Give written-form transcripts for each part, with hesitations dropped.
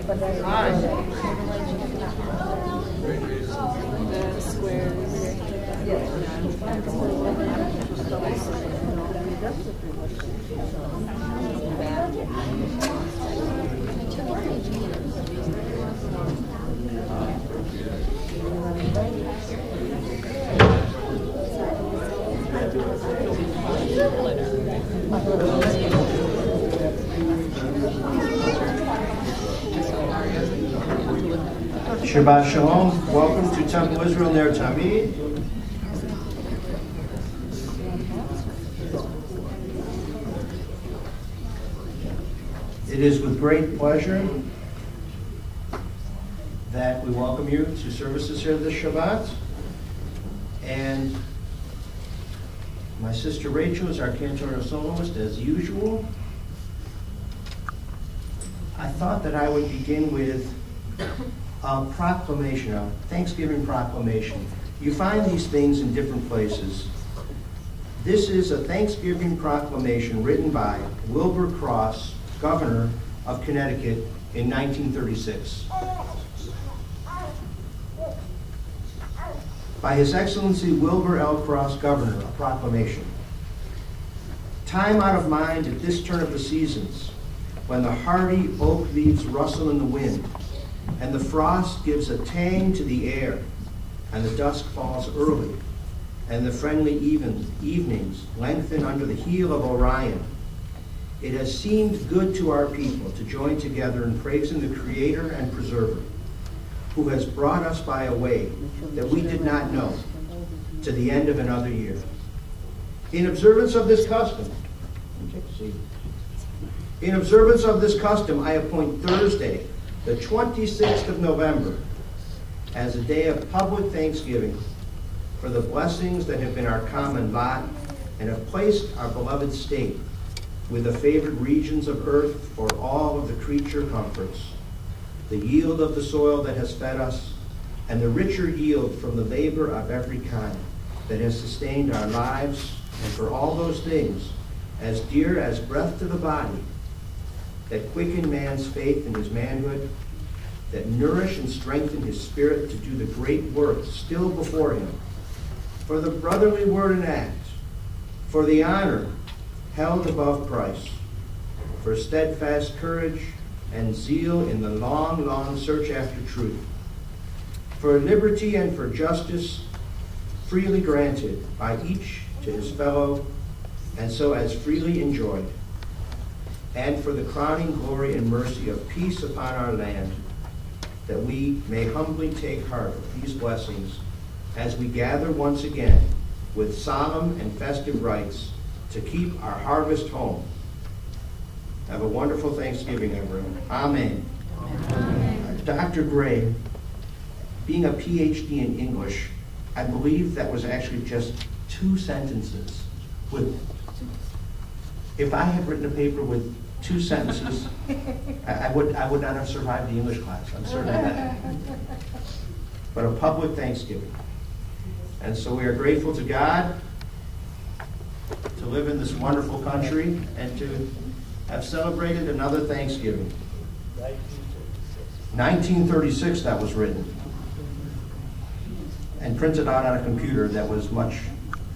The squares. Shabbat Shalom. Welcome to Temple Israel Ner Tamid. It is with great pleasure that we welcome you to services here this Shabbat. And my sister Rachel is our cantor soloist as usual. I thought that I would begin with a proclamation, a Thanksgiving proclamation. You find these things in different places. This is a Thanksgiving proclamation written by Wilbur Cross, Governor of Connecticut, in 1936. By His Excellency Wilbur L. Cross, Governor, a proclamation. Time out of mind at this turn of the seasons, when the hardy oak leaves rustle in the wind, and the frost gives a tang to the air, and the dusk falls early, and the friendly evenings lengthen under the heel of Orion, it has seemed good to our people to join together in praising the Creator and Preserver, who has brought us by a way that we did not know, to the end of another year. In observance of this custom, I appoint Thursday, the 26th of November, as a day of public thanksgiving for the blessings that have been our common lot and have placed our beloved state with the favored regions of earth for all of the creature comforts, the yield of the soil that has fed us, and the richer yield from the labor of every kind that has sustained our lives, and for all those things as dear as breath to the body, that quicken man's faith in his manhood, that nourish and strengthen his spirit to do the great work still before him, for the brotherly word and act, for the honor held above price, for steadfast courage and zeal in the long, long search after truth, for liberty and for justice freely granted by each to his fellow, and so as freely enjoyed, and for the crowning glory and mercy of peace upon our land, that we may humbly take heart of these blessings as we gather once again with solemn and festive rites to keep our harvest home. Have a wonderful Thanksgiving, everyone. Amen. Amen. Dr. Gray, being a PhD in English, I believe that was actually just 2 sentences. If I had written a paper with 2 sentences, I would not have survived the English class. I'm certain of that. But a public Thanksgiving. And so we are grateful to God to live in this wonderful country and to have celebrated another Thanksgiving. 1936 that was written. And printed out on a computer that was much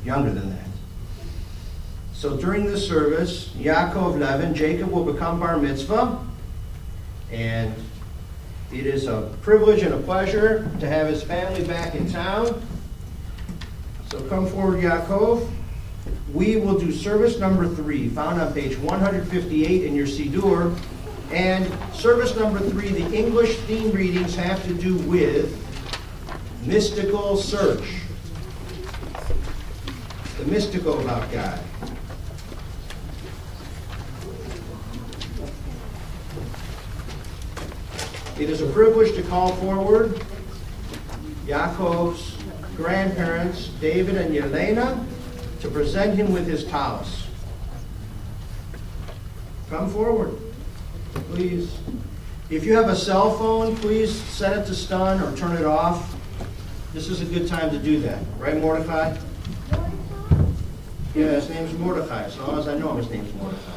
younger than that. So during this service, Yaakov Levin, Jacob, will become Bar Mitzvah. And it is a privilege and a pleasure to have his family back in town. So come forward, Yaakov. We will do service number 3, found on page 158 in your Siddur. And service number 3, the English theme readings have to do with mystical search. The mystical about God. It is a privilege to call forward Yaakov's grandparents, David and Yelena, to present him with his talus. Come forward, please. If you have a cell phone, please set it to stun or turn it off. This is a good time to do that. Right, Mordecai? Yeah, his name's Mordecai. As long as I know him, his name's Mordecai.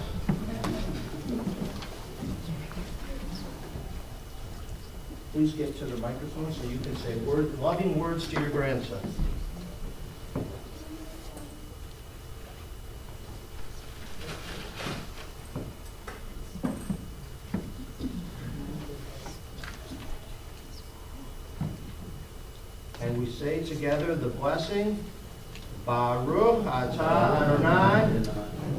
please get to the microphone so you can say loving words to your grandson. And we say together the blessing, Baruch atah Adonai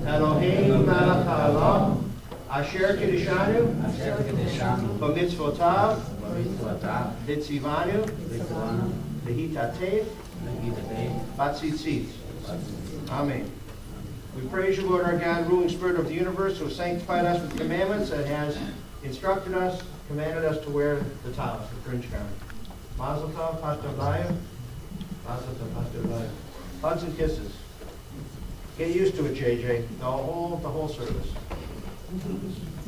Eloheinu melech haolam asher kiddushanu b'mitzvotav v'tzivanu v'hitatef b'tzitzit. Amen. We praise you, Lord our God, ruling spirit of the universe, who has sanctified us with commandments and has instructed us, commanded us to wear the talis, the fringe garment. Mazel tov, Pastor Mazel tov, Pastor Hugs and kisses. Get used to it, JJ. The whole service.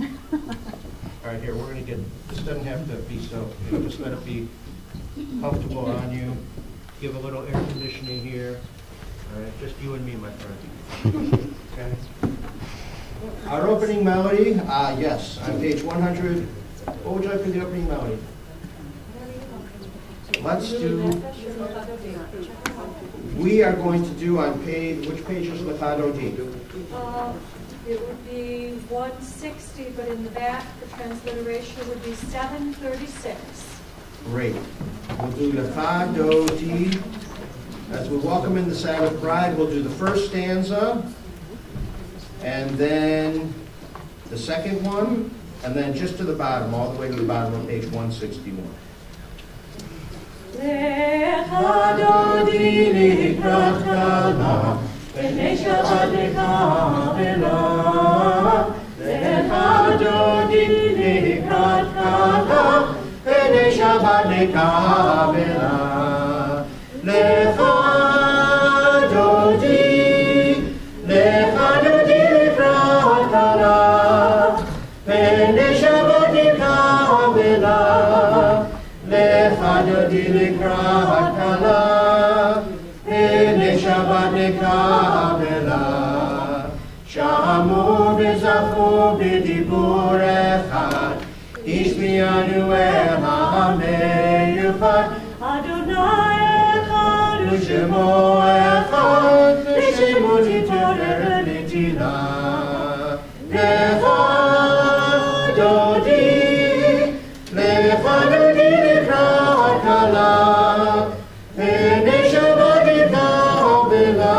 All right, here, we're going to get, this doesn't have to be so, just let it be comfortable on you. Give a little air conditioning here. All right, just you and me, my friend. Okay. Our opening melody, yes, on page 100. What would you like for the opening melody? Let's do, we are going to do on page, which page is Lechado D? It would be 160, but in the back, the transliteration would be 736. Great. We'll do Lechado D. As we welcome in the Sabbath bride, we'll do the first stanza, and then the second one, and then just to the bottom, all the way to the bottom of page 161. Lechado di likrat kala, v'nei Shabbat nekavela. Lechado di likrat kala, v'nei Shabbat nekavela. Lechado di likrat kala, v'nei Shabbat nekavela. Lechado di likrat kala, v'nei Shabbat nekavela. Shamu v'zachu b'dibur echad, ishmianu el ha'meyuchad. Adonai echad u'shemo echad, v'shemo titorer l'tila. Lechado di, lechado di likrat kala, v'nei Shabbat nekavela.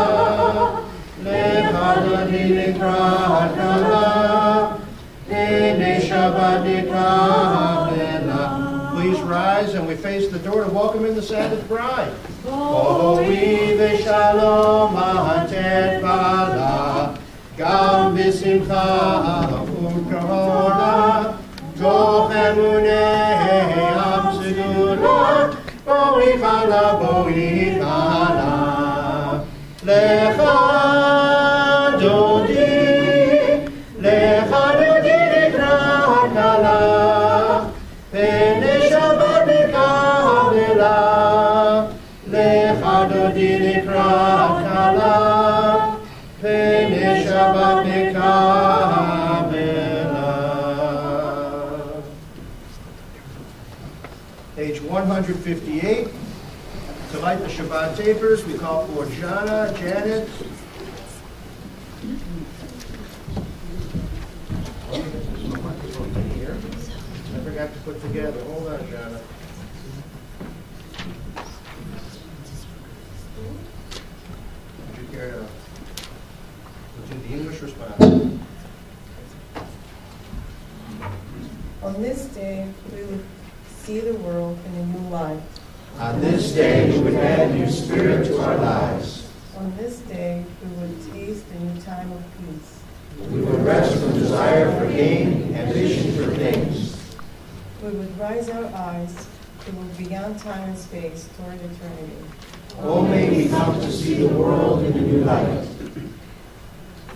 Lechado di likrat kala, v'nei Shabbat nekavela. Please rise, and we face the door to welcome in the Sabbath bride. Boi v'shalom atet bala, gam v'simcha u'kavona, toch emunei am segula, boi chala. Lechado di likrat kala, v'nei Shabbat nekavela. Lechado di likrat kala, v'nei Shabbat nekavela. Page 158. To light the Shabbat tapers, we call for Janet. I forgot to put together. Hold on, Jana. Would you care to do the English response? On this day, we would see the world in a new light. On this day, we would add new spirit to our lives. On this day, we would taste a new time of peace. We would rest from desire for gain and vision for things. We would raise our eyes to move beyond time and space toward eternity. Oh, may we come to see the world in a new light.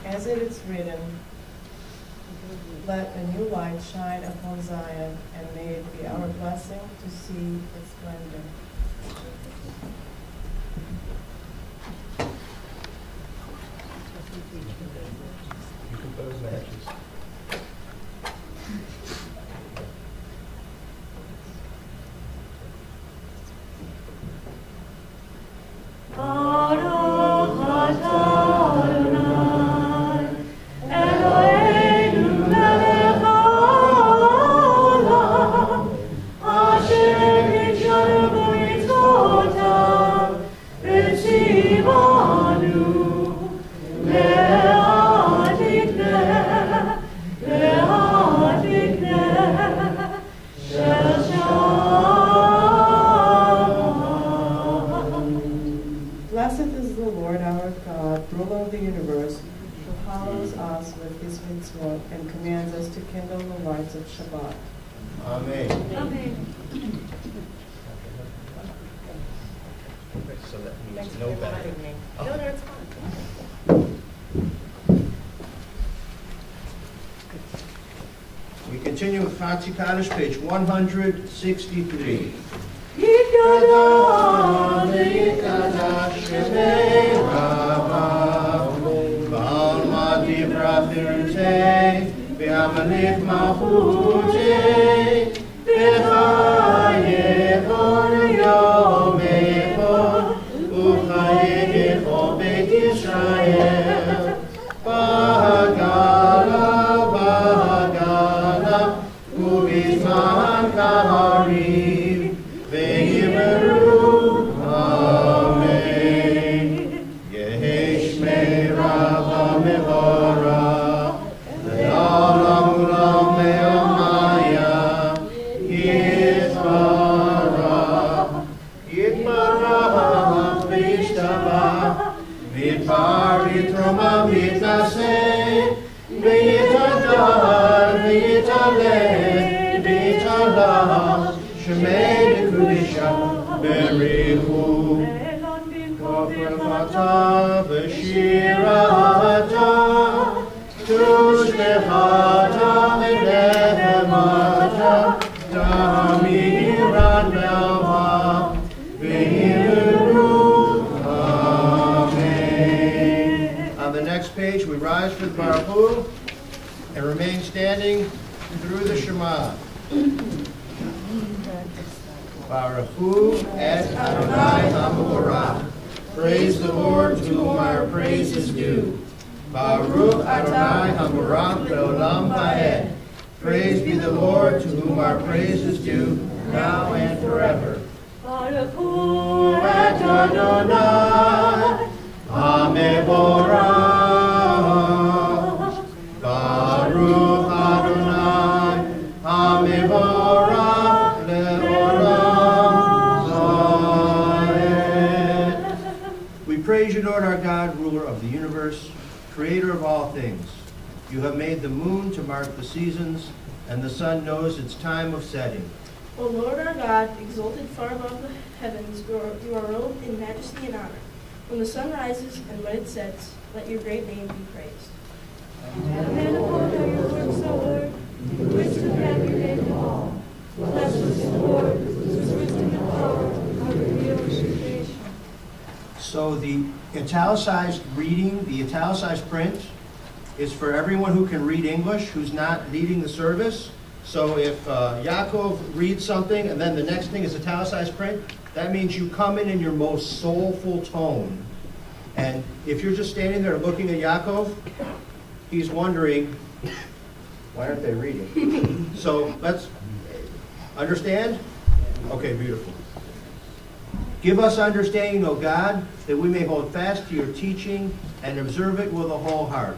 As it is written, let a new light shine upon Zion, and may it be our blessing to see its splendor. You compose matches. commands us to kindle the lights of Shabbat. Amen. Amen. So that means Thanks no for better. reminding me. No, no, it's fine. We continue with Chatzi Kaddish, page 163. On the next page, we rise for the Baruch and remain standing through the Shema. Baruch et Adonai HaMevorach. Praise the Lord, to whom our praise is due. Baruch Adonai HaMevorach le'olam va'ed. Praise be the Lord, to whom our praise is due, now and forever. Baruch et Adonai HaMevorach. Baruch Adonai HaMevorach le'olam va'ed. We praise you, Lord our God, ruler of the universe, creator of all things. You have made the moon to mark the seasons, and the sun knows its time of setting. O Lord our God, exalted far above the heavens, you are robed in majesty and honor. When the sun rises and when it sets, let your great name be praised. Manifold are your works, O Lord. Wisdom have you made them all. Blessed is the Lord, whose wisdom and power are revealed in creation. So the italicized reading, the italicized print, is for everyone who can read English, who's not leading the service. So if Yaakov reads something and then the next thing is italicized print, that means you come in your most soulful tone. And if you're just standing there looking at Yaakov, he's wondering, why aren't they reading? So let's understand? Okay, beautiful. Give us understanding, O God, that we may hold fast to your teaching and observe it with a whole heart.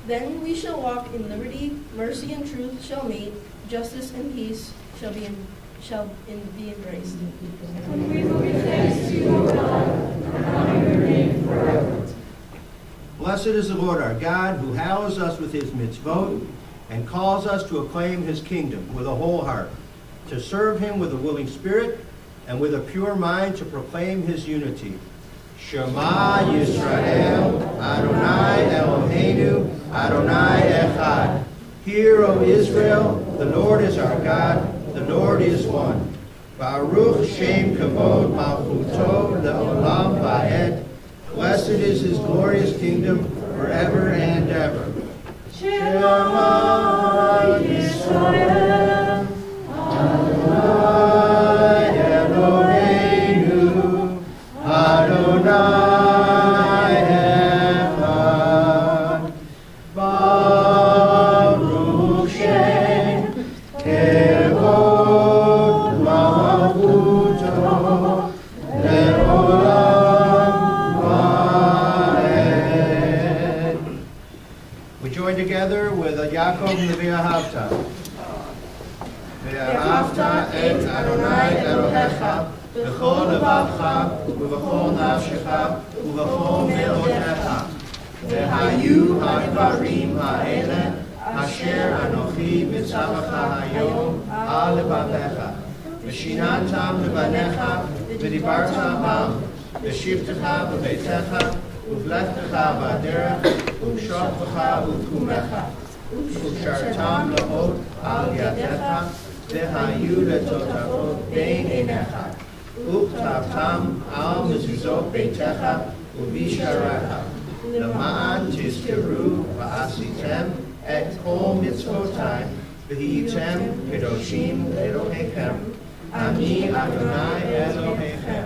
Then we shall walk in liberty, mercy and truth shall meet, justice and peace shall be embraced. And we will give thanks to you, O God, and honor your name forever. Blessed is the Lord our God, who hallows us with his mitzvot, and calls us to acclaim his kingdom with a whole heart, to serve him with a willing spirit, and with a pure mind to proclaim his unity. Shema Yisrael, Adonai Eloheinu, Adonai Echad. Hear, O Israel, the Lord is our God, the Lord is one. Baruch Shem Kavod Malchuto Le'olam Va'ed. Blessed is his glorious kingdom forever and ever. Shema Yisrael, Adonai Eloheinu, Adonai Echad. Baruch Shem Kevod Malchuto Le'olam Va'ed. We join together with Yaakov and the V'ahavta. Ve'ahavta et Adonai Elohecha בכל לבבך ובכל נפשך ובכל מאודך. והיו הדברים האלה אשר אנוכי מצווך היום על לבביך. ושיננתם לבניך ודיברת בם בשבתך בביתך ובלכתך בדרך ובשוכבך ובקומך. וקשרתם לאות על ידיך והיו לתותפות בין עיניך. וכתבתם על מזוזות ביתך ובשעריך. למען תזכרו ועשיתם את כל מצוותי והייתם קדושים לאלוהיכם. אני אדוני אלוהיכם,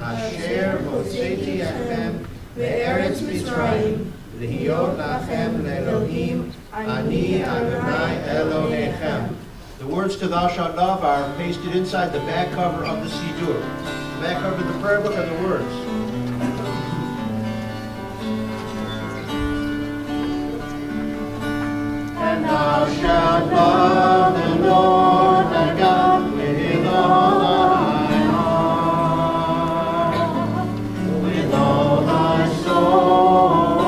אשר הוצאתי אתכם מארץ מצרים, להיות לכם לאלוהים, אני אדוני אלוהיכם. The words to Thou Shalt Love are pasted inside the back cover of the Siddur. The back cover of the prayer book are the words. And thou shalt love the Lord thy God with all thy heart, with all thy soul,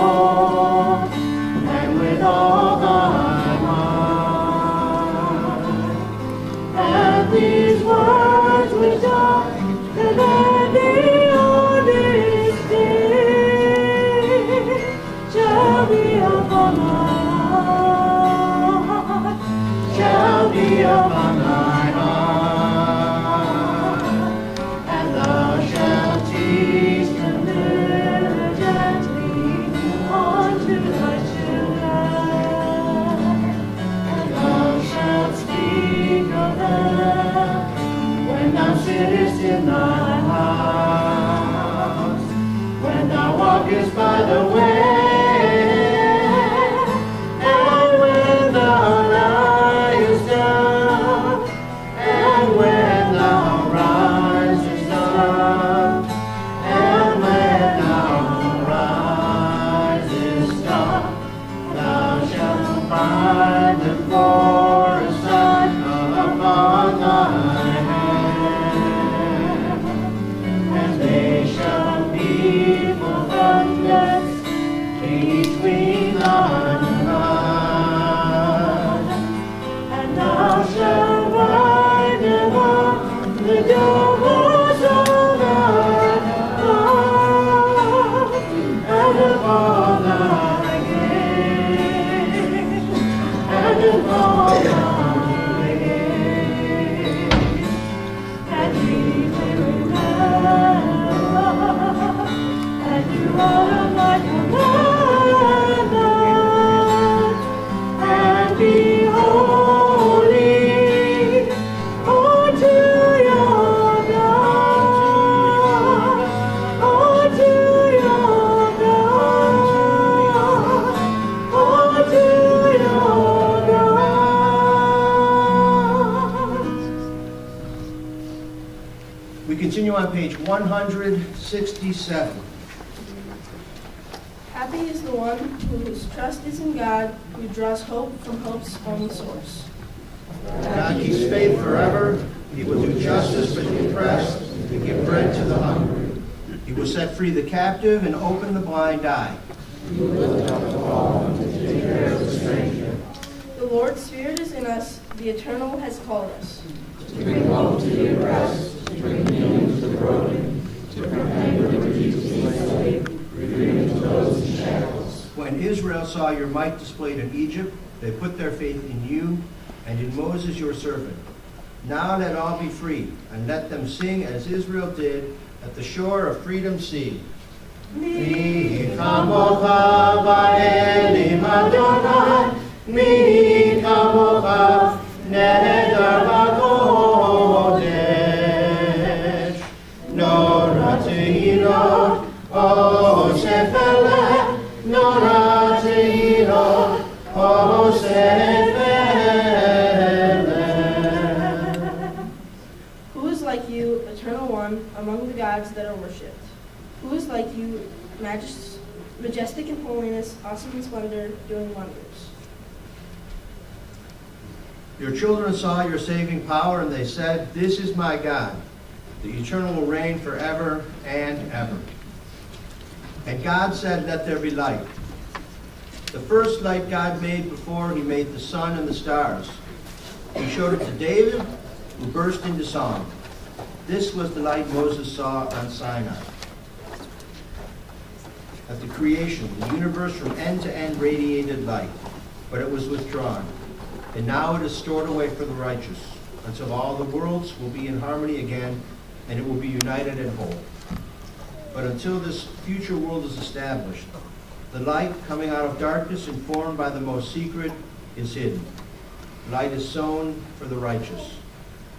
and with all thy mind. And these words which I command thee on this day shall be upon thy shall be upon thine heart, and thou shalt teach them diligently unto thy children, and thou shalt speak of them when thou sittest in thy house, when thou walkest by the way, and when thou liest down, and when thou risest up, and when thou risest up, thou shalt find them for a sign upon thy hand, and they shall be for abundance between thine eyes. And thou shalt write them on the doorposts of thy heart, and upon thy gates, and upon thy gates, and we will remember, and you honor my commandments, and be holy unto your God, unto your God, unto your God. We continue on page 167. Happy is the one whose trust is in God, who draws hope from hope's only source. God keeps faith forever. He will do justice to the oppressed and give bread to the hungry. He will set free the captive and open the blind eye. He will lift up the fallen and take care of the stranger. The Lord's Spirit is in us, the Eternal has called us. To bring hope to the oppressed, to bring healing to the broken, to proclaim liberty to the enslaved, freedom to those in shackles. When Israel saw your might displayed in Egypt, they put their faith in you and in Moses your servant. Now let all be free, and let them sing as Israel did at the shore of Freedom's Sea. Mi chamocha ba'elim Adonai, mi chamocha neder b'kodesh. Nora tehilot, osef eleh, nora tehilot, osef Who is like you, Eternal One, among the gods that are worshipped? Who is like you, majestic in holiness, awesome in splendor, doing wonders? Your children saw your saving power, and they said, "This is my God." The eternal will reign forever and ever. And God said, let there be light. The first light God made before he made the sun and the stars. He showed it to David, who burst into song. This was the light Moses saw on Sinai. At the creation, the universe from end to end radiated light, but it was withdrawn. And now it is stored away for the righteous, until all the worlds will be in harmony again, and it will be united and whole. But until this future world is established, the light coming out of darkness, informed by the most secret, is hidden. Light is sown for the righteous.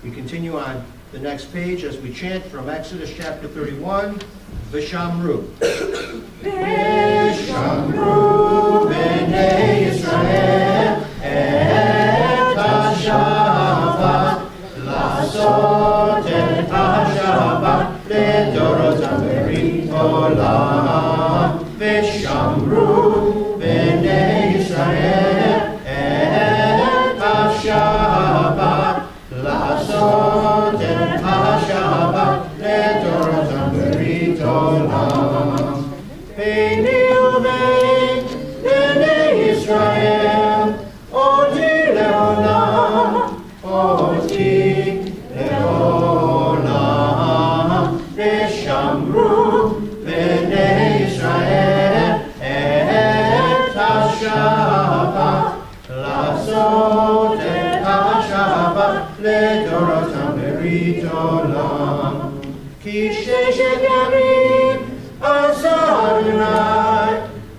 We continue on the next page as we chant from Exodus chapter 31, V'shamru. V'shamru b'nei Yisrael et ha-Shabbat la'asot et ha-Shabbat le'dorotam berit olam. V'shamru b'nei Yisrael et ha-Shabbat la'asot et ha-Shabbat le'dorotam berit olam. Beini uvein b'nei Yisrael oti le'olam, oti le'olam. V'shamru b'nei Yisrael et ha-Shabbat la'asot et ha-Shabbat le'dorotam berit olam. Ki sheshet yamim asa Adonai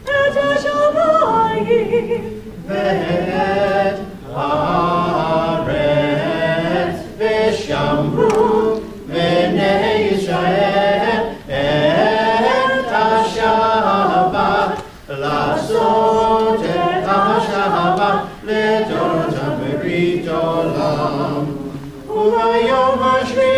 et ha-shamayim ve'et haaretz. V'shamru b'nei Yisrael et ha-Shabbat la'asot et ha-Shabbat le'dorotam berit olam. U'bayom hashvi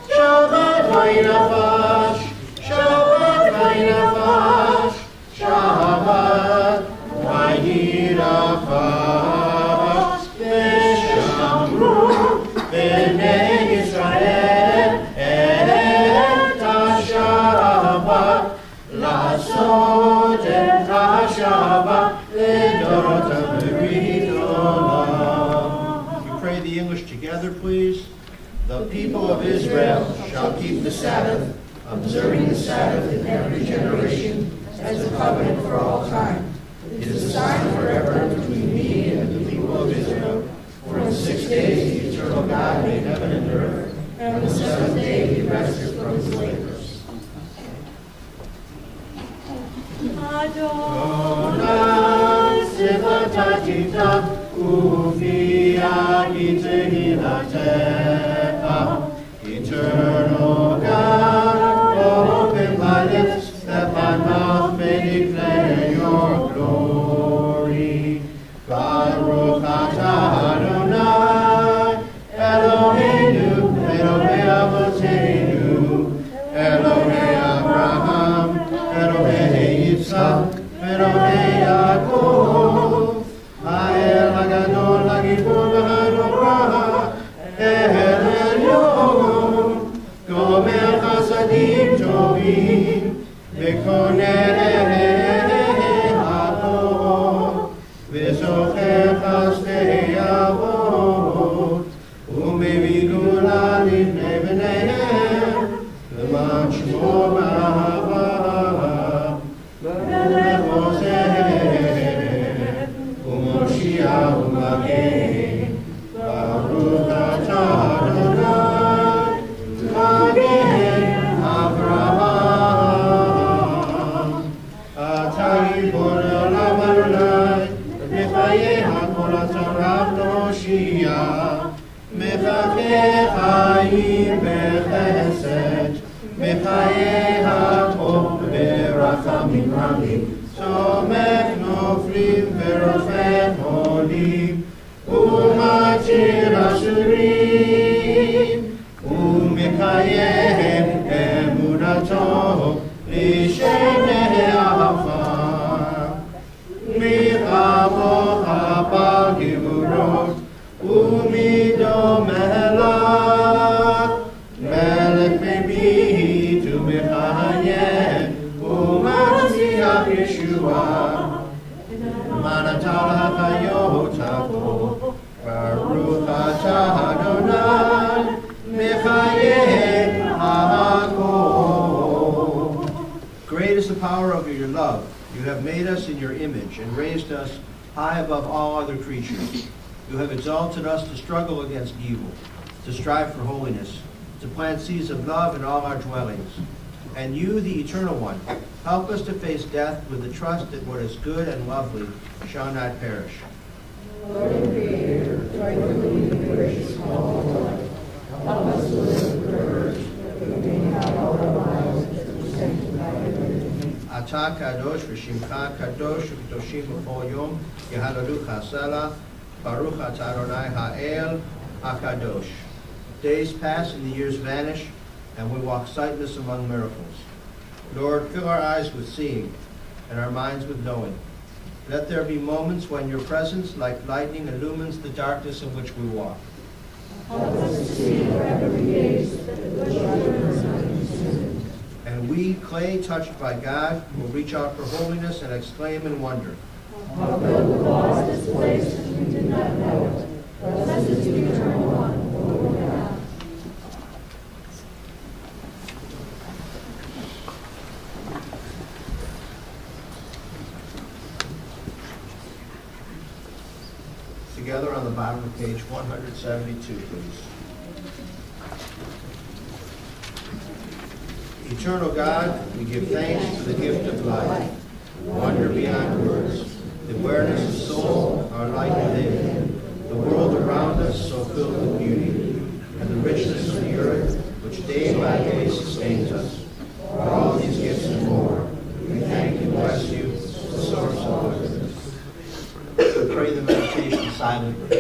Shabbat vayinafash, Shabbat vayinafash, Shabbat vayinafash. V'shamru b'nei Yisrael et ha-Shabbat la'asot et ha-Shabbat le'dorotam berit olam. We pray the English together, please. The people of Israel shall keep the Sabbath, observing the Sabbath in every generation as a covenant for all time. It is a sign forever between me and the people of Israel. For in 6 days the eternal God made heaven and earth, and on the seventh day he rested from his labors. Adonai sifataticha uvia itehilatecha. Eternal God, open my lips that my mouth may declare your glory. Baruch atah Adonai, Eloheinu, Elohei Avotenu, Elohei Abraham, Elohei Yitzhak, Elohei Yaakov, Ha'el HaGadol HaGibor v'Hanורah, El Elyon, Gomer Chasadim Tovim, V'koneh Ha'or, V'zocher Chasdei Avot, U'mevii Gula Livnei B'neihem, L'man Shmo Ba'ava, Melech Hoseh, U'Moshiach U'Magen, Baruch atah Adonai, Magen Avraham. Atah Gibor Le'olam Adonai, Mechayeh HaKol Atzarav Noshia, Mechayeh Chayim B'Chesed, Mechayeh HaKol B'Rachamim Rabim, Somech Noflim V'Rofeh Holim, U'Matir Asurim, U'Mekayem Emunato L'Shenei Afar. Michavo Chapal Givurot, U'Mido Melach, V'natan ha'chayot ha'po, Baruch atah Adonai, Mechayeh ha'kol. Great is the power of your love. You have made us in your image and raised us high above all other creatures. You have exalted us to struggle against evil, to strive for holiness, to plant seeds of love in all our dwellings. And you, the Eternal One, help us to face death with the trust that what is good and lovely shall not perish. Lord and Creator, joyfully embrace all life. Help us to live with courage, that we may have our lives to sanctify your name. Atah kadosh v'shimcha kadosh v'kadoshim b'chol yom yehalalucha salah. Baruch atah Adonai ha'el hakadosh. Days pass and the years vanish, and we walk sightless among miracles. Lord, fill our eyes with seeing and our minds with knowing. Let there be moments when your presence, like lightning, illumines the darkness in which we walk. Help us to see wherever we gaze that the bush burns not consumed. And we, clay touched by God, will reach out for holiness and exclaim in wonder. Help build the walls this place as we did not know it. Blessed is the Eternal One, Lord God. Together on the bottom of page 172, please. Eternal God, we give thanks for the gift of life, wonder beyond words, the awareness of soul, our light within, the world around us so filled with beauty, and the richness of the earth, which day by day sustains us. For all these gifts and more, we thank and bless you, the source of wisdom. We pray the meditation silently.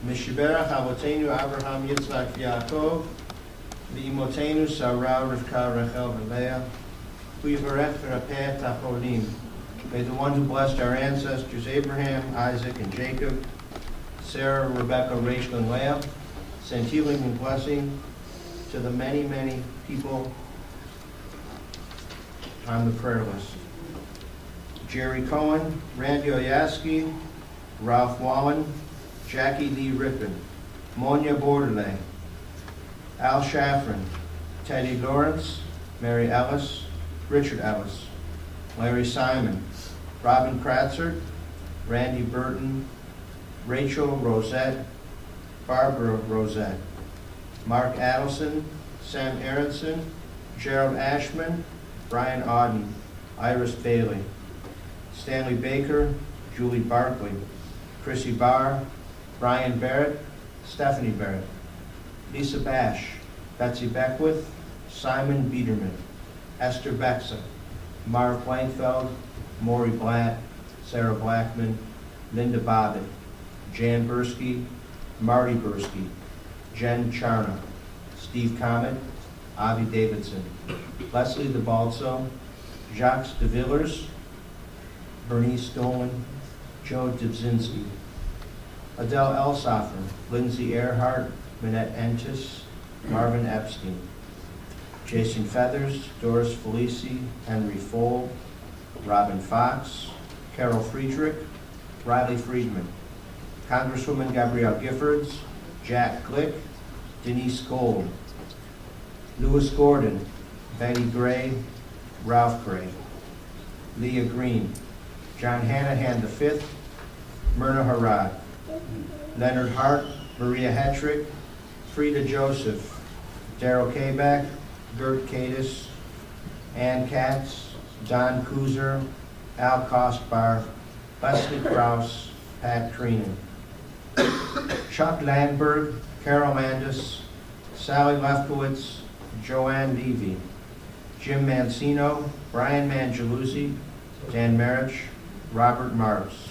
Mishiberach Avotenu Abraham Yitzchak Yaakov V'imotenu Sarah Rivka Rachel and Leah V'yivarech V'rapeh Tacholim. May the one who blessed our ancestors Abraham, Isaac, and Jacob, Sarah, Rebekah, Rachel, and Leah, send healing and blessing to the many, many people on the prayer list. Jerry Cohen, Randy Oyaski, Ralph Wallen, Jackie Lee Rippin, Monia Bordelais, Al Shaffrin, Teddy Lawrence, Mary Ellis, Richard Ellis, Larry Simon, Robin Kratzer, Randy Burton, Rachel Rosette, Barbara Rosette, Mark Adelson, Sam Aronson, Gerald Ashman, Brian Auden, Iris Bailey, Stanley Baker, Julie Barkley, Chrissy Barr, Brian Barrett, Stephanie Barrett, Lisa Bash, Betsy Beckwith, Simon Biederman, Esther Bexa, Marv Blankfeld, Maury Blatt, Sarah Blackman, Linda Bobbitt, Jan Bursky, Marty Bursky, Jen Charna, Steve Comet, Avi Davidson, Leslie DeBalzo, Jacques de Villers, Bernice Dolan, Joe Dubzinski, Adele Elsoffer, Lindsay Earhart, Minette Entis, Marvin Epstein, Jason Feathers, Doris Felici, Henry Fold, Robin Fox, Carol Friedrich, Riley Friedman, Congresswoman Gabrielle Giffords, Jack Glick, Denise Gold, Louis Gordon, Betty Gray, Ralph Gray, Leah Green, John Hanahan V, Myrna Harad, Leonard Hart, Maria Hetrick, Frida Joseph, Daryl Kabak, Gert Kadis, Ann Katz, Don Kuzer, Al Kostbar, Leslie Krause, Pat Creenan, Chuck Landberg, Carol Landis, Sally Lefkowitz, Joanne Levy, Jim Mancino, Brian Mangeluzzi, Dan Marich, Robert Marks,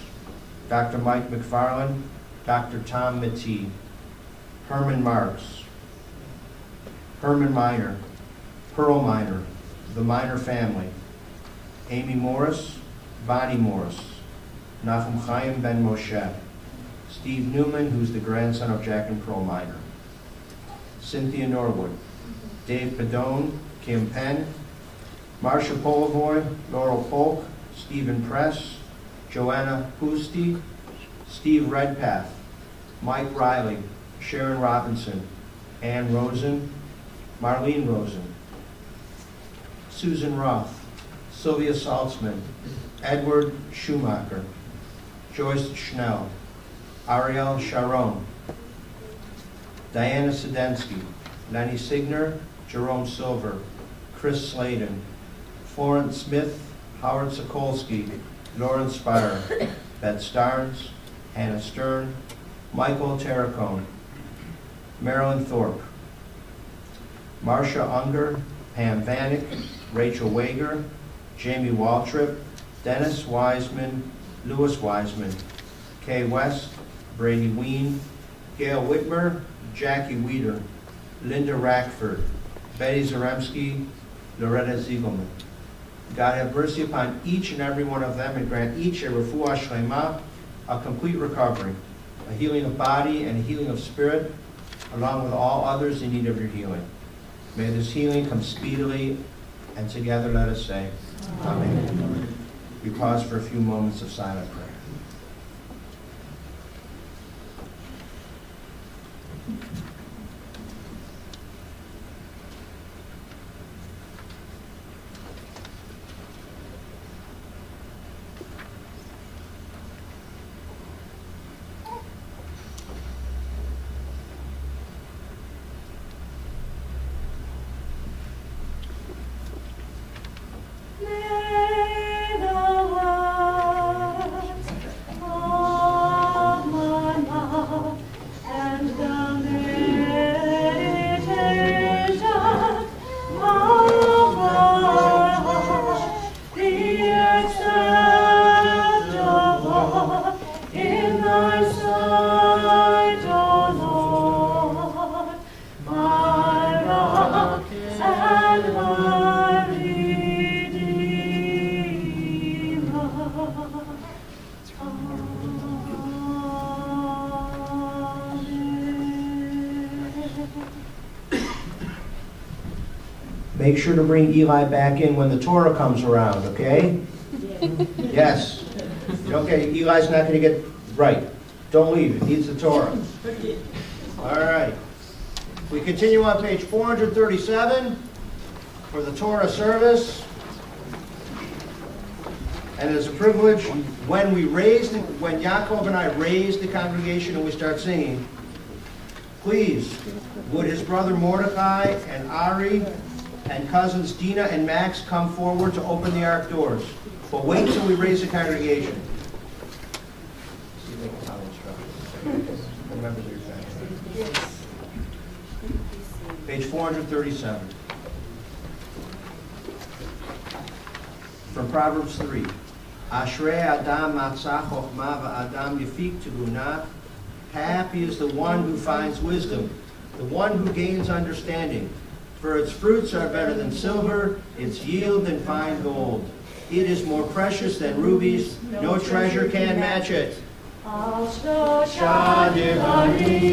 Dr. Mike McFarland, Dr. Tom Mittee, Herman Marks, Herman Miner, Pearl Miner, the Miner family, Amy Morris, Bonnie Morris, Nahum Chaim Ben Moshe, Steve Newman, who's the grandson of Jack and Pearl Miner, Cynthia Norwood, Dave Padone, Kim Penn, Marcia Polivoy, Laurel Polk, Stephen Press, Joanna Pusti, Steve Redpath, Mike Riley, Sharon Robinson, Ann Rosen, Marlene Rosen, Susan Roth, Sylvia Saltzman, Edward Schumacher, Joyce Schnell, Ariel Sharon, Diana Sedensky, Lenny Signer, Jerome Silver, Chris Sladen, Florence Smith, Howard Sokolsky, Lauren Spire, Beth Starnes, Hannah Stern, Michael Terracone, Marilyn Thorpe, Marcia Unger, Pam Vanek, Rachel Wager, Jamie Waltrip, Dennis Wiseman, Louis Wiseman, Kay West, Brady Ween, Gail Whitmer, Jackie Weeder, Linda Rackford, Betty Zaremski, Loretta Ziegelman. God have mercy upon each and every one of them and grant each a refuah shlema, a complete recovery, a healing of body and a healing of spirit, along with all others in need of your healing. May this healing come speedily, and together let us say, Amen. We pause for a few moments of silent prayer. Make sure to bring Eli back in when the Torah comes around, okay? Yes. Okay, Eli's not going to get right. Don't leave. It needs the Torah. All right. We continue on page 437 for the Torah service. And it's a privilege when Yaakov and I raise the congregation and we start singing, please, would his brother Mordecai and Ari and cousins Dina and Max come forward to open the ark doors. But wait till we raise the congregation. See if they can follow instructions. The members of your family. Page 437. From Proverbs 3. Ashrei Adam matzah chokhmah v'Adam yafik tibunah. Happy is the one who finds wisdom, the one who gains understanding. For its fruits are better than silver, its yield than fine gold. It is more precious than rubies, no treasure can match it. Al shlosha devarim,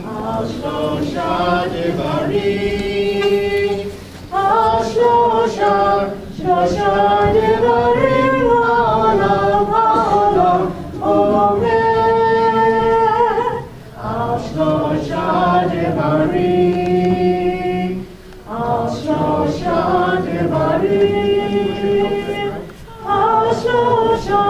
al shlosha devarim, al shlosha devarim, ha'olam ha'olam omer. Al shlosha devarim, al shlosha devarim, al shlosha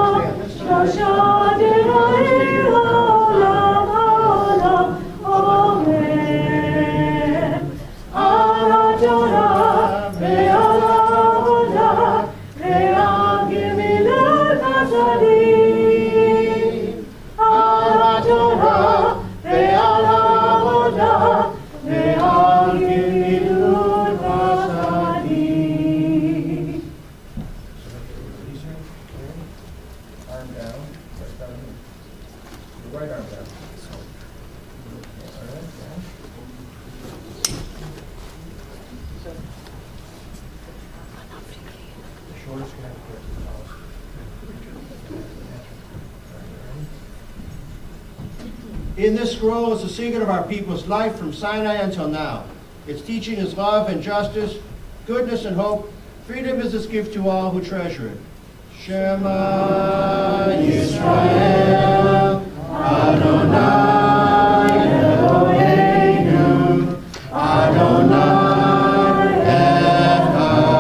devarim, ha'olam ha'olam omer. Al Torah ve'al avodah ve'al gemilut hasadim. Al Torah ve'al avodah ve'al gemilut hasadim. Arm down. Your right arm down. The shortest guy first. In this scroll is the secret of our people's life from Sinai until now. Its teaching is love and justice, goodness and hope. Freedom is its gift to all who treasure it. Shema Yisrael, Adonai Eloheinu, Adonai Echad,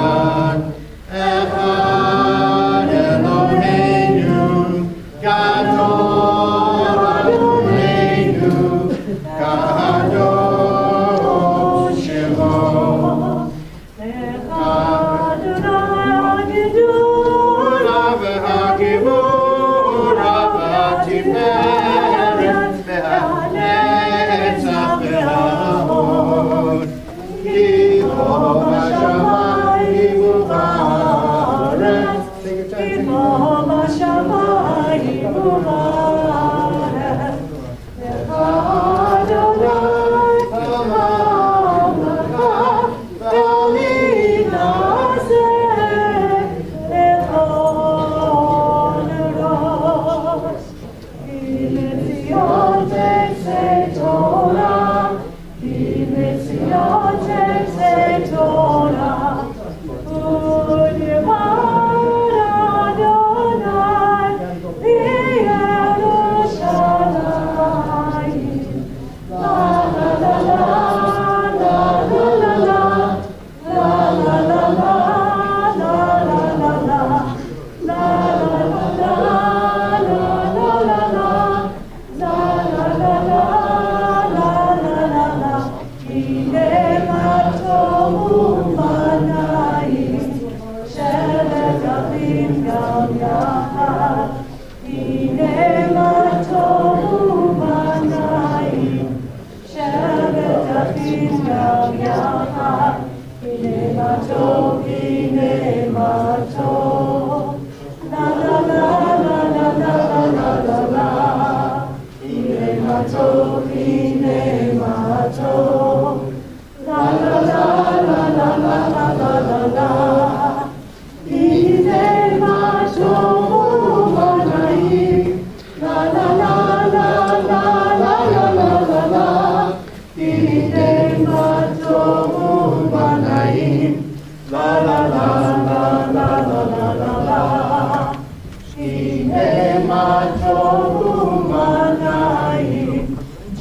Echad Eloheinu, Gadol Adonai, Gadol Shemo.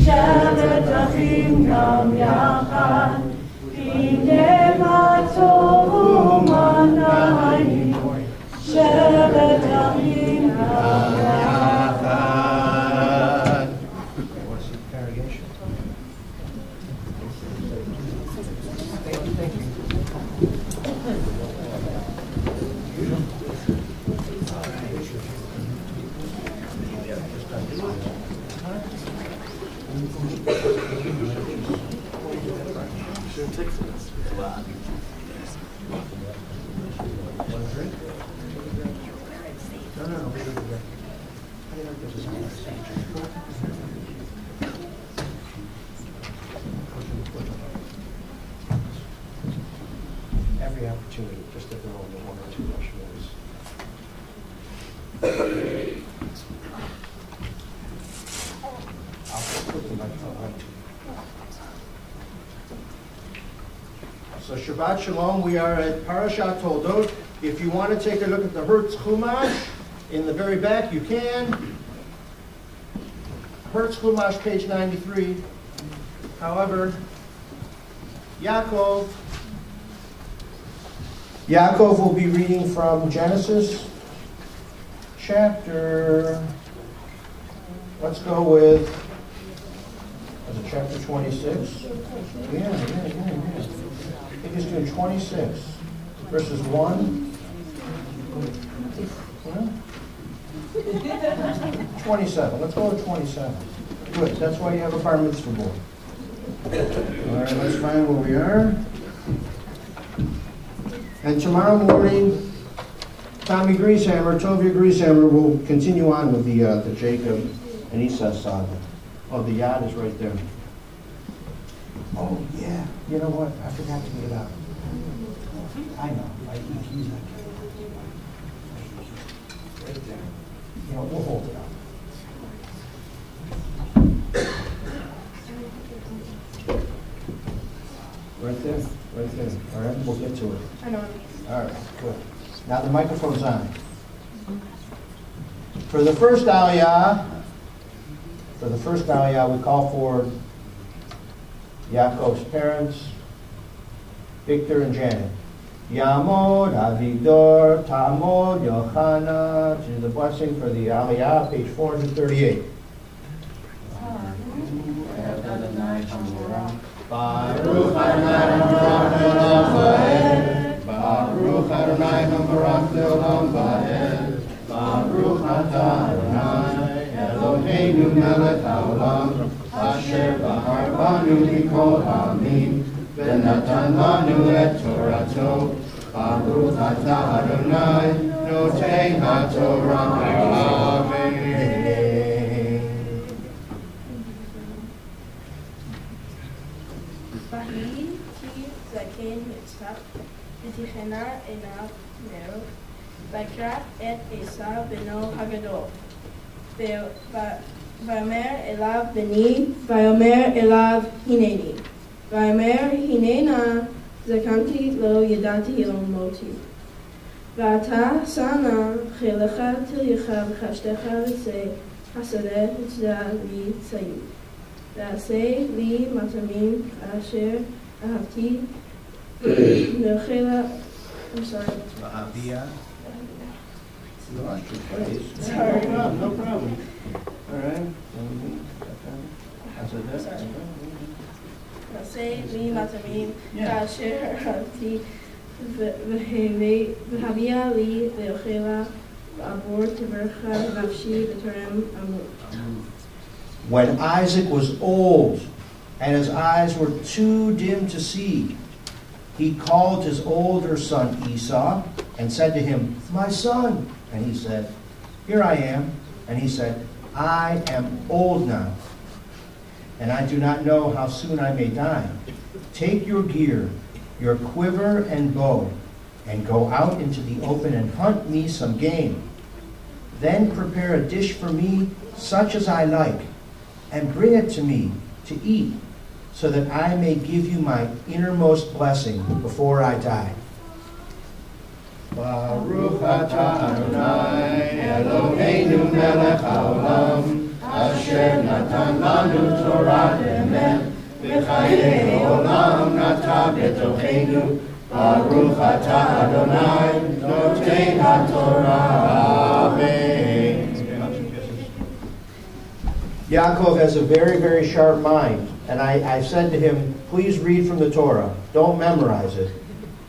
Shall Want a drink? No, leave it there. I didn't know this is on my signature. Every opportunity, just if there are only one or two Russians. I'll just put the microphone right to you. So Shabbat Shalom, we are at Parashat Toldot. If you want to take a look at the Hertz Chumash, in the very back, you can. Hertz Chumash, page 93. However, Yaakov will be reading from Genesis chapter, let's go with, was it chapter 26? Yeah. I think it's doing 26, verses 1. 27. Let's go with 27. Good. That's why you have a Bar Mitzvah board. All right, let's find where we are. And tomorrow morning, Tovia Greasehammer will continue on with the Jacob and Esau saga. Oh, the yacht is right there. Oh, yeah. You know what? I forgot to get it out. I know. My EQ's not good. Right there. You know, we'll hold it up. Right there. All right, we'll get to it. I know. All right, good. Now the microphone's on. For the first Aliyah, we call for Yaakov's parents, Victor and Janet. Yamod, Avidor, Tamod, Yochana, to the blessing for the Aliyah, page 438. Baruch Adonai Hamelach Leolam Vaed. Baruch Adonai Hamelach Leolam Vaed. Baruch Atah Adonai Eloheinu Melech Haolam Asher Bahar Banu Mikol Ha'amim V'natan Lanu Et Torato. Baruch Atah Adonai Notei HaTorah. Amen. Vahi ki zaken Yitzchak v'tichena einav nero v'ikra et Esav beno hagadol v'yomer elav beni v'yomer elav hineni v'yomer hinena zakanti lo yadati el moti v'ata sana chelecha tilyecha v'chashtecha v'sei hasadeh v'tzda li tzayid V'aseh li matamim asher ahavti v'chela. I'm sorry. V'avia. You lost your place. Sorry. No problem. All right. V'aseh li matamim asher ahavti v'havia li v'chela v'abor tivercha v'avshi v'terem amut. When Isaac was old and his eyes were too dim to see, he called his older son Esau and said to him, "My son." And he said, "Here I am." And he said, "I am old now, and I do not know how soon I may die. Take your gear, your quiver and bow, and go out into the open and hunt me some game. Then prepare a dish for me such as I like, and bring it to me to eat, so that I may give you my innermost blessing before I die." Baruch atah Adonai Eloheinu melech haolam asher natan lanu Torah emet v'chayei olam nata b'tocheinu. Baruch atah Adonai notei haTorah. Amen. Yaakov has a very, very sharp mind. And I said to him, please read from the Torah. Don't memorize it.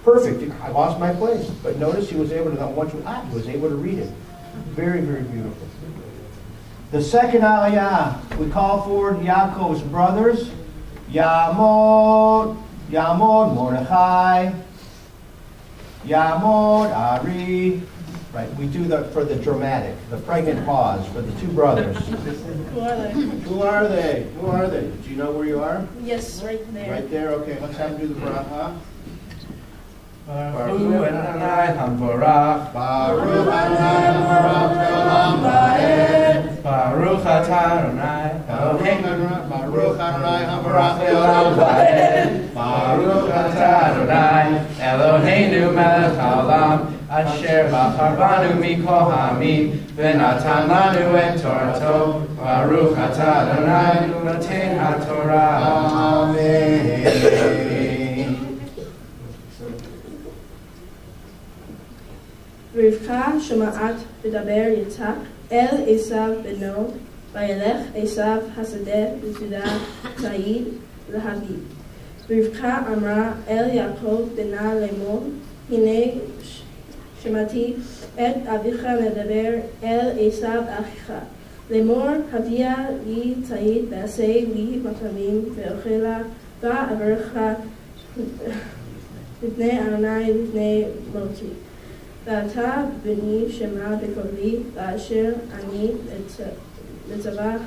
Perfect. I lost my place. But notice he was able to, he was able to read it. Very, very beautiful. The second Aliyah, we call forward Yaakov's brothers, Yamod, Yamod Mordechai, Yamod Ari. Right, we do that for the dramatic, the pregnant pause for the two brothers. Who are they? Who are they? Who are they? Do you know where you are? Yes, right there. Right there, okay, let's have them do the bracha. Baruch Adonai Hamvorach, Baruch Adonai Baruch Olam Va'ed. Baruch Adonai Eloheinu, Baruch Adonai Hamvorach Hamorach Olam Olam Va'ed. Va'ed. Baruch Adonai Eloheinu Melech Haolam, Asher Bachar Banu Mikol Ha'amim, V'natan Lanu Et Torato. Baruch Adonai Noten HaTorah. Amen. רבקה שומעת לדבר יצחק אל עשיו בנו, וילך עשיו השדה לצדה צעיד להביא. רבקה אמרה אל יעקב בנה לאמור, הנה שמעתי את אביך מדבר אל עשיו אחיך. לאמור, הביאה לי צעיד ועשה לי מטעמים ואוכלה, ואברך לפני אדוני לפני מותי. ואתה בני שמע בקולי, ואשר אני לצווך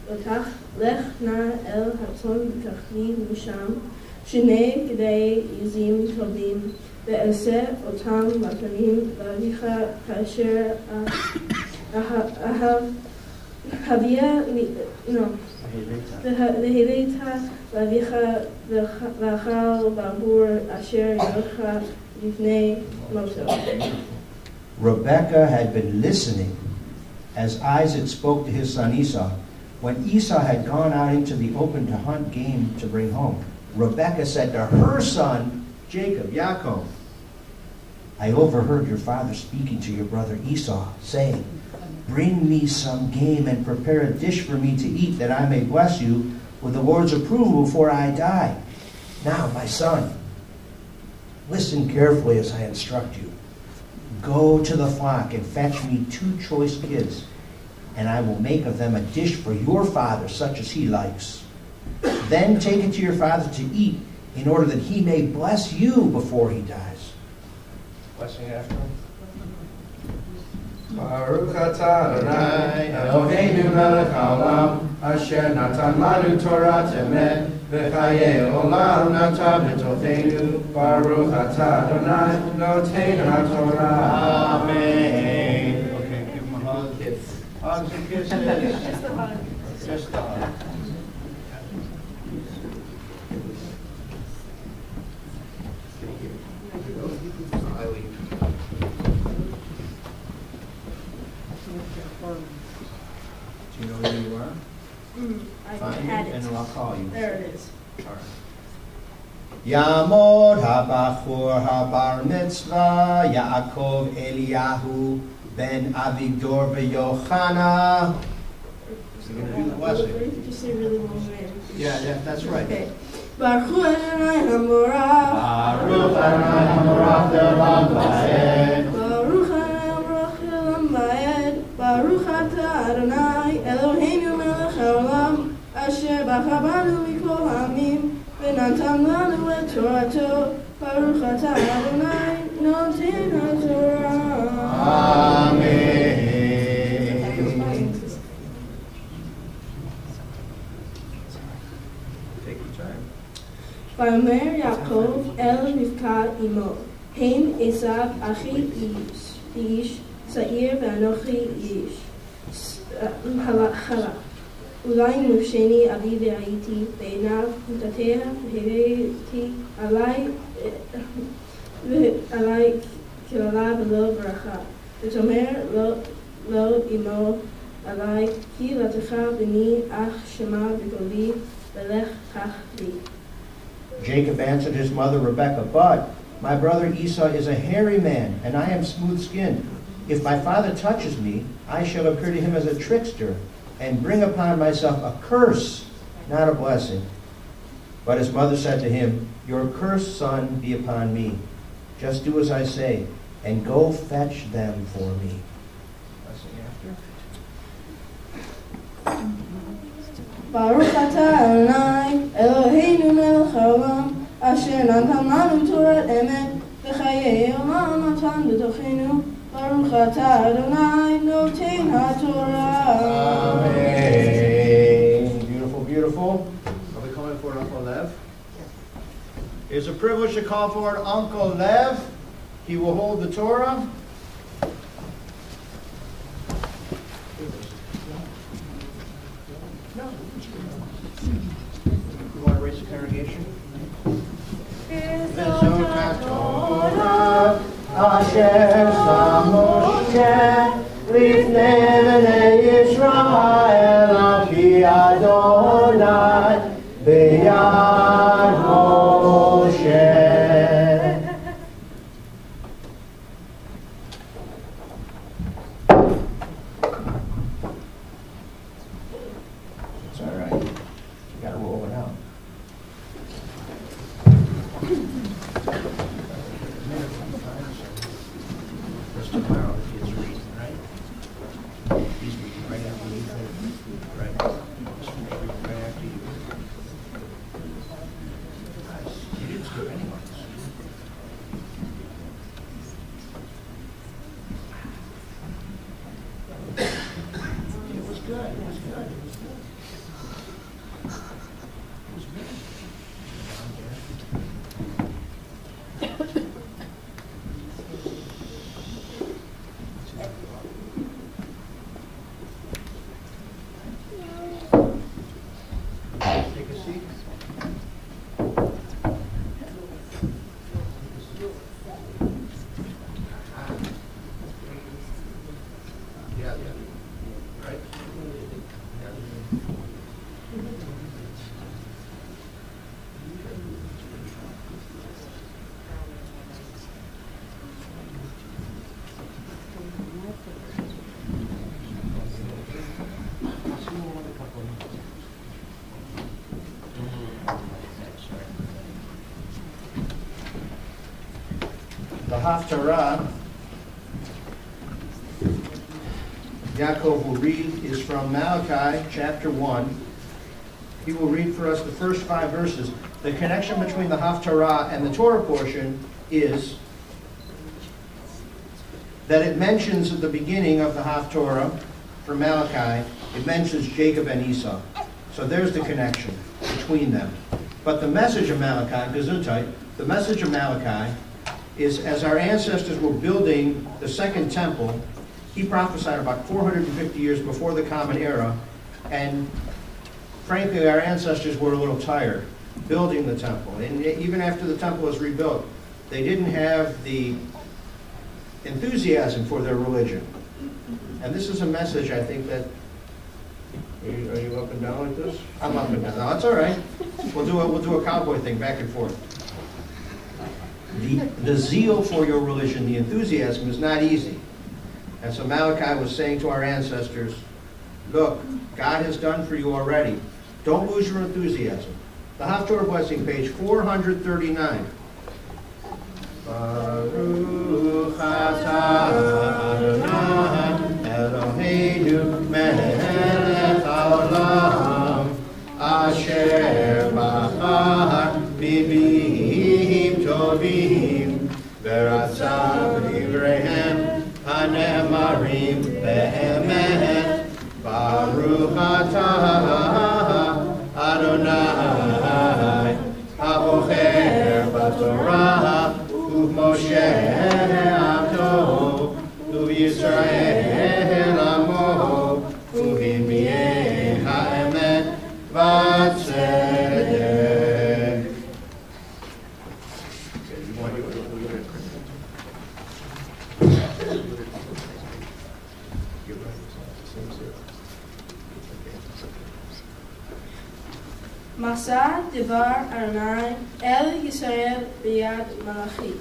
אותך, לך נא אל הצאן וקח לי משם שני גדי עזים טובים, ועשה אותם מטעמים לאביך כאשר והבאת לאביך ואכל בעבור אשר יורך לפני מותו. Rebekah had been listening as Isaac spoke to his son Esau. When Esau had gone out into the open to hunt game to bring home, Rebekah said to her son Jacob, Yaakov, I overheard your father speaking to your brother Esau, saying, bring me some game and prepare a dish for me to eat, that I may bless you with the Lord's approval before I die. Now, my son, listen carefully as I instruct you. Go to the flock and fetch me 2 choice kids, and I will make of them a dish for your father, such as he likes. Then take it to your father to eat, in order that he may bless you before he dies. Blessing after. Baruch atah Adonai Eloheinu melech haolam, asher natan lanu Torah temet, v'chayei olam natan b'tocheinu. Baruch atah Adonai noten haTorah. Amen. Okay, give him a hug. Hugs and kisses. Just a hug. Just a hug. I leave. Do you know where you are? I Find had it, it. and I'll call you. There it is. All right. Yamod habachur habar mitzvah Yaakov Eliyahu ben Avigdor v'Yochana. You're going to do the blessing. Did you say really long name? Yeah, that's right. Okay. Baruch Adonai Hamorach. Baruch Adonai Hamorach Olam Va'ed. Baruch Adonai Hamorach Olam Va'ed. Baruch atah Adonai Eloheinu melech haolam, asher bachar banu mikol ha'amim, v'natan lanu et Torato. Baruch atah Adonai noten haTorah. Amen. Take your time. ויאמר יעקב אל רבקה אמו, הן עשיו אחי איש, צעיר ואנוכי איש. הלך. אולי נושני אבי והייתי בעיניו, נתתיה והבאתי עלי קללה ולא ברכה. ותאמר לו אמו עלי, כי לתך בני אך שמע בקולי, ולך קח לי. Jacob answered his mother Rebekah, but my brother Esau is a hairy man, and I am smooth-skinned. If my father touches me, I shall appear to him as a trickster, and bring upon myself a curse, not a blessing. But his mother said to him, your cursed son be upon me. Just do as I say, and go fetch them for me. Blessing after. Baruch atah Adonai Eloheinu melech haolam, אשר נתן לנו תורת אמת וחיי עולם נתן בתוכנו. ברוך אתה אדוני נותן התורה. Amen. Beautiful, beautiful. Are we calling for Uncle Lev? It's a privilege to call forward Uncle Lev. He will hold the Torah. You want to raise the congregation? Torah Asher Moshe Lifnei Bnei Yisrael Ki Adonai B'yad Moshe. It's all right. You got to roll it out. First tomorrow, the kids are reading, right? He's reading right after you. Right. Just reading right after you. Nice. You didn't skip anyone. It was good. It was good. It was good. It was good. Take a seat. Yeah. Right? The Haftarah Yaakov will read is from Malachi chapter 1. He will read for us the first 5 verses. The connection between the Haftarah and the Torah portion is that it mentions at the beginning of the Haftarah from Malachi, it mentions Jacob and Esau. So there's the connection between them. But the message of Malachi, Gesundheit, the message of Malachi is as our ancestors were building the second temple, he prophesied about 450 years before the Common Era, and frankly our ancestors were a little tired building the temple. And even after the temple was rebuilt, they didn't have the enthusiasm for their religion. And this is a message, I think, that... Are you up and down like this? I'm up and down. No, that's all right. We'll do a cowboy thing, back and forth. The zeal for your religion, the enthusiasm, is not easy. And so Malachi was saying to our ancestors, look, God has done for you already. Don't lose your enthusiasm. The Haftorah Blessing, page 439. Baruch atah Adonai Eloheinu melech haolam asher bachar b'bim tovim v'ratza b'divreihem hanemarim be'emet. Baruch atah Adonai habocher b'torah Moshe Abdo, Yisrael Amo, Uvimie Ha'emet V'tzedek. Masa Devar Adonai El Yisrael B'yad Malachi.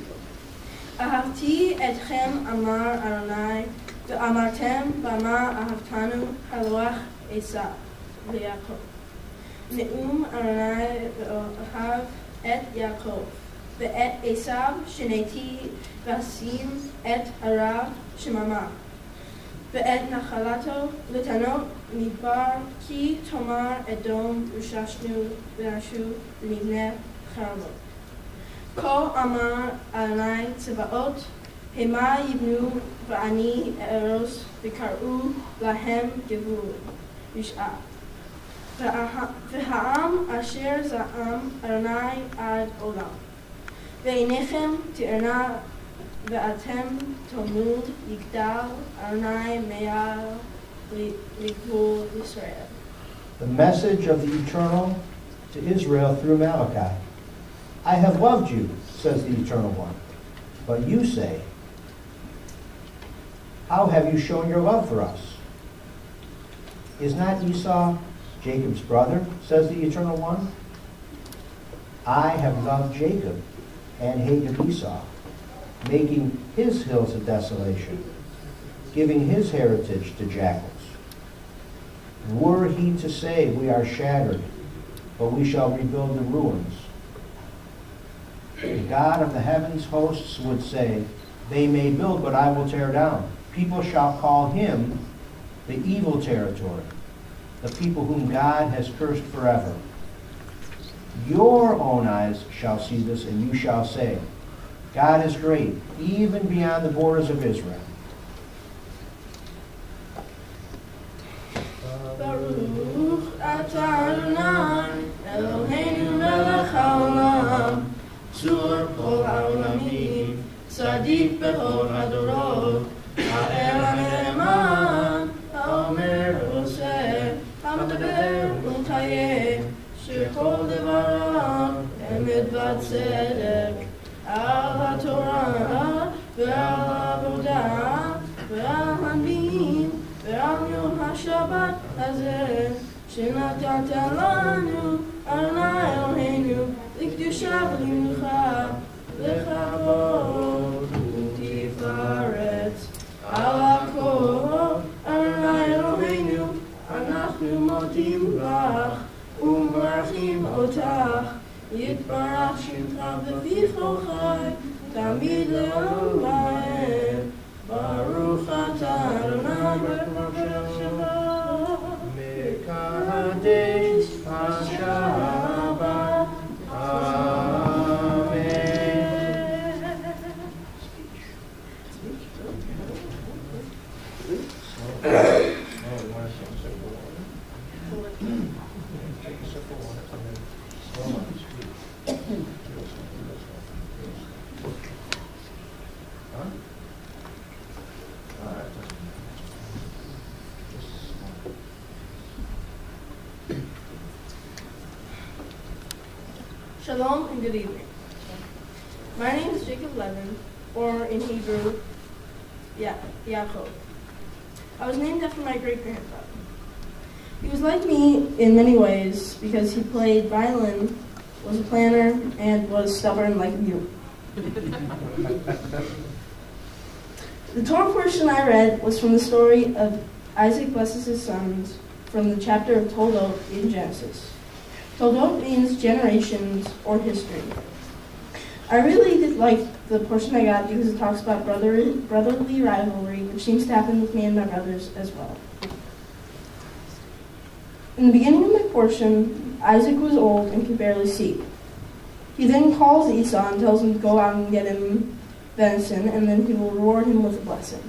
Ahavti etchem amar Adonai ve'amartem bama ahavtanu halwach Esav ve'Yaakov. Ne'um Adonai ve'ahav et Yaakov ve'et Esav sheneti v'asim et harav shemama ve'et nachalato l'tanot midbar ki tomar edom ushashnu ve'ashu l'nivneh charmot. Ko amar Adonai Tzebaot, Hema yibnu v'ani eros v'kar'u lahem gevul rish'ah. V'ha'am asher za'am Adonai ad olam. Ve'inechem ti'erna ve'atem tomud yigdal Adonai me'al ligvul Yisrael. The message of the Eternal to Israel through Malachi. I have loved you, says the Eternal One. But you say, how have you shown your love for us? Is not Esau Jacob's brother, says the Eternal One? I have loved Jacob and hated Esau, making his hills a desolation, giving his heritage to jackals. Were he to say, we are shattered, but we shall rebuild the ruins. The God of the heavens hosts would say, they may build, but I will tear down. People shall call him the evil territory, the people whom God has cursed forever. Your own eyes shall see this, and you shall say, God is great, even beyond the borders of Israel. Baruch atah Adonai Eloheinu melech haolam, tzur kol ha'olamim, tzadik bechol hadorot, ha'el ha'ne'eman, ha'omer v'oseh, ha'medaber u'chayeh, shekol devarav emet v'tzedek, al ha'torah ve'al ha'avodah ve'al ha'din ve'al yom ha'shabbat hazeh, שנתת לנו, אדוני אלוהינו, לקדושה ולמנוחה, לכבוד ותפארת. על הכל, אדוני אלוהינו, אנחנו מודים לך ומברכים אותך. יתברך שמך בפיך חי, תמיד לעולם ועד. ברוך אתה אדוני בקדושת שבת. Kadesh HaShabbat. Amen. Shalom and good evening. My name is Jacob Levin, or in Hebrew, Yaakov. I was named after my great-grandfather. He was like me in many ways because he played violin, was a planner, and was stubborn like you. The Torah portion I read was from the story of Isaac blesses his sons from the chapter of Toldot in Genesis. Toldot means generations or history. I really did like the portion I got because it talks about brotherly rivalry, which seems to happen with me and my brothers as well. In the beginning of my portion, Isaac was old and could barely see. He then calls Esau and tells him to go out and get him venison, and then he will reward him with a blessing.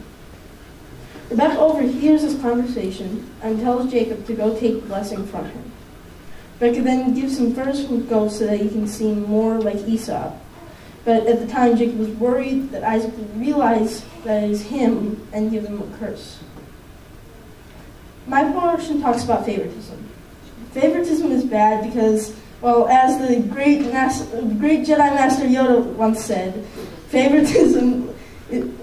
Rebekah overhears this conversation and tells Jacob to go take the blessing from him. Rebekah then gives him first from goats so that he can seem more like Esau. But at the time, Jacob was worried that Isaac would realize that it is him and give him a curse. My portion talks about favoritism. Favoritism is bad because, well, as the great Jedi Master Yoda once said, favoritism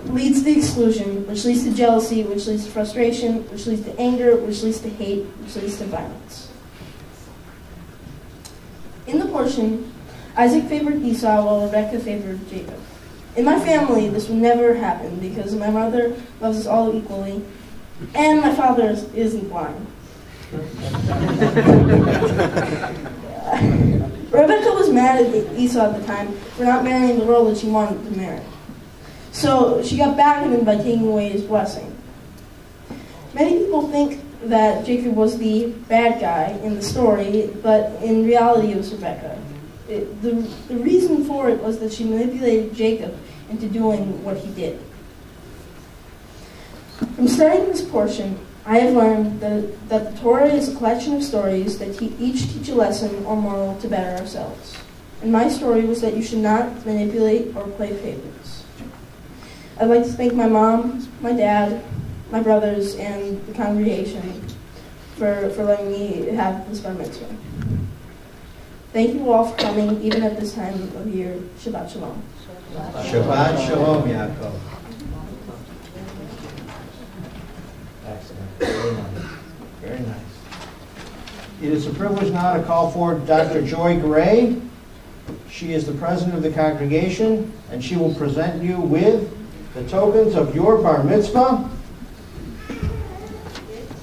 leads to exclusion, which leads to jealousy, which leads to frustration, which leads to anger, which leads to hate, which leads to violence. In the portion, Isaac favored Esau while Rebekah favored Jacob. In my family, this would never happen because my mother loves us all equally, and my father isn't blind. Rebekah was mad at Esau at the time for not marrying the girl that she wanted to marry. So she got back at him by taking away his blessing. Many people think that Jacob was the bad guy in the story, but in reality it was Rebekah. the reason for it was that she manipulated Jacob into doing what he did. From studying this portion, I have learned that the Torah is a collection of stories that each teach a lesson or moral to better ourselves. And my story was that you should not manipulate or play favorites. I'd like to thank my mom, my dad, my brothers, and the congregation for letting me have this bar mitzvah. Thank you all for coming, even at this time of year. Shabbat Shalom. Shabbat Shalom, Yaakov. Excellent. Very nice. Very nice. It is a privilege now to call forward Dr. Joy Gray. She is the president of the congregation, and she will present you with the tokens of your bar mitzvah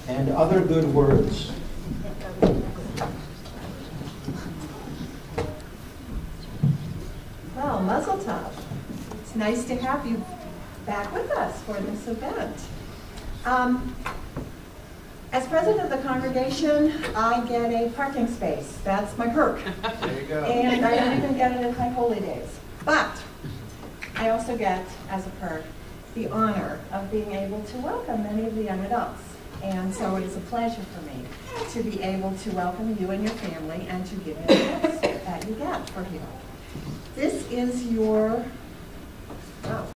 and other good words. Well, Mazel Tov. It's nice to have you back with us for this event. As president of the congregation, I get a parking space. That's my perk. There you go. And I don't even get it in my holy days. But I also get, as a perk, the honor of being able to welcome many of the young adults. And so it is a pleasure for me to be able to welcome you and your family and to give you the gifts that you get for here. This is your, oh,